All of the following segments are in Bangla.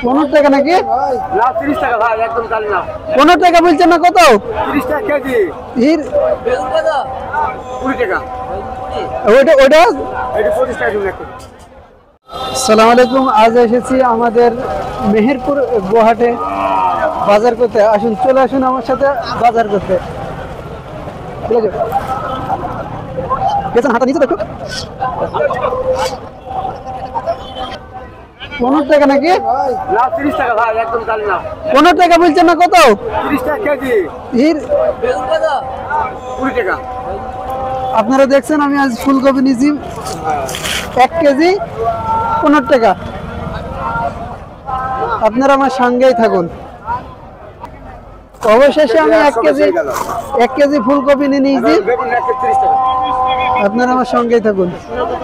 15 টাকা নাকি? না 30 টাকা ভাই, একদম কালি না। 15 টাকা বলছেন না কত? 30 টাকা কেজি। হির বেগুন কত? 20 টাকা। ওটা এটা 25 টাকা কিলো একটা। আসসালামু আলাইকুম। আজ এসেছি আমাদের মেহেরপুর গুয়াহাটে বাজার করতে। আসুন, চলে আসুন আমার সাথে বাজার করতে। হাতা নিচে দেখো। 15 টাকা নাকি? না 30 টাকা ভাই, একদম কালি না। 15 টাকা বলছেন না কত? 30 টাকা কেজি। হির বেগুন কত? 20 টাকা। আপনারা দেখছেন আমি আজ ফুলকপি নিয়েছি 1 কেজি 15 টাকা। আপনারা আমার সঙ্গেই থাকুন। অবশেষে আমি 1 কেজি ফুলকপি নিয়ে নিয়েছি। বেগুন 30 টাকা। আপনারা আমার সঙ্গেই থাকুন।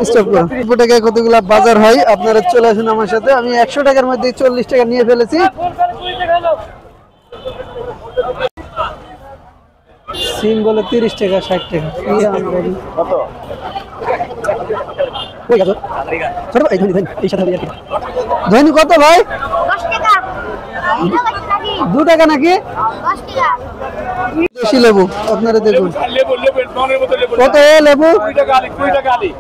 স্টপ করুন। 20 টাকায় কতগুলো বাজার হয়, আপনারা চলে আসুন আমার সাথে। আমি 100 টাকার মধ্যে 40 টাকা নিয়ে ফেলেছি। সিম বলে 30 টাকা 60 টাকা। কত? ধনী কত ভাই? 10 টাকা। 2 টাকা নাকি? 10 টাকা। দেশি লেবু আপনারা দেখুন কত লেবু। 20 টাকা আলি, 20 টাকা আলি।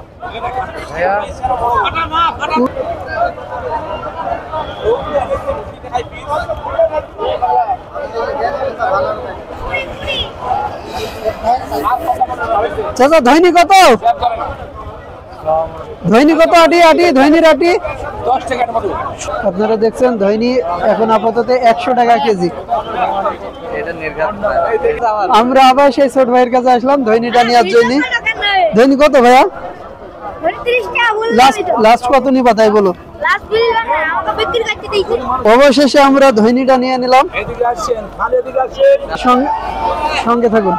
চাচা ধৈনি কত? ধৈনি কত? আটি আটি ধৈনির আটি 10 টাকার মতো। আপনারা দেখছেন ধৈনি এখন আপাতত 100 টাকা কেজি। আমরা আবার সেই ছোট ভাইয়ের কাছে আসলাম ধৈনিটা নেওয়ার জন্য। ধৈনি কত ভাইয়া? 30 টাকা বললাম তো। লাস্ট কত নিবা তাই বলো। লাস্ট বিল আমাকে বিক্রি করতে দিয়েছে। অবশেষে আমরা ধৈনিটা নিয়ে নিলাম। এদিকে আসেন, খালি এদিকে আসেন। সঙ্গে থাকুন।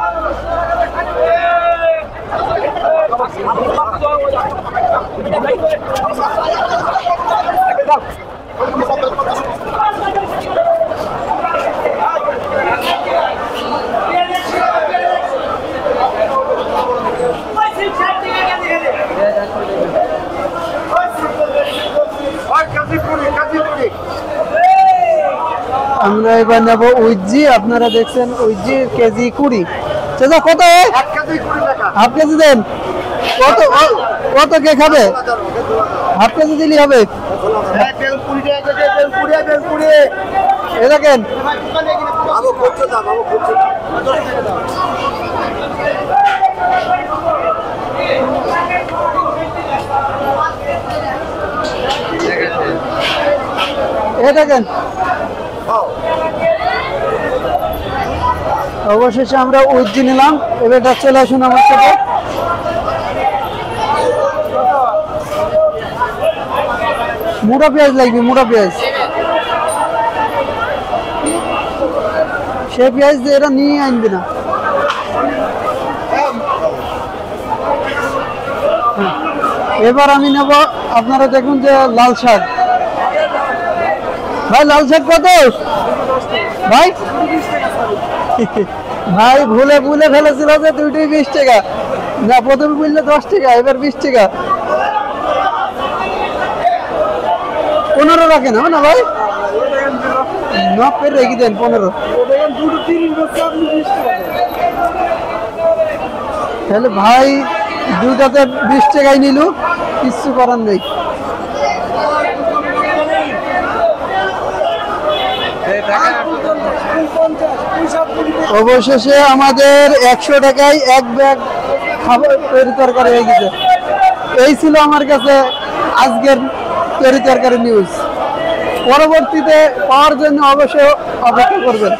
আমরা এবার নেব উইজি। আপনারা দেখছেন উইজি কেজি 20। চাচা কত? 1 কেজি 20 টাকা। হাফ কেজি দেন। কত কত কে খাবে? হাফ কেজি দিলেই হবে। বেগুন 20 টাকা কেজি, বেগুন 20, বেগুন 20। এ দেখেন আমো করতে দাম, আমো করতে দাম। 10 টাকা দাম। এ দেখেন। অবশেষে আমরা উইজি নিলাম। এবার চলে আসুন আমার সাথে। মোটা পেঁয়াজ লাগবে, মোটা পেঁয়াজ। সে পেঁয়াজ দিয়ে এরা নিয়ে আনবে না। এবার আমি নেব, আপনারা দেখুন যে লাল শাক। ভাই লাল শাক কত ভাই? ভাই ভুলে ফেলেছিল যে দুইটাই 20 টাকা। না প্রথমে বললে 10 টাকা, এবার 20 টাকা। 15 রাখেন হবে না ভাই? না ফের রেখে দেন 15। তাহলে ভাই দুটাতে 20 টাকায় নিল, কিচ্ছু করার নেই। অবশেষে আমাদের 100 টাকায় 1 ব্যাগ খাবার তরি তরকারি হয়ে গেছে। এই ছিল আমার কাছে আজকের তরি তরকারি নিউজ। পরবর্তীতে পাওয়ার জন্য অবশ্যই অপেক্ষা করবেন।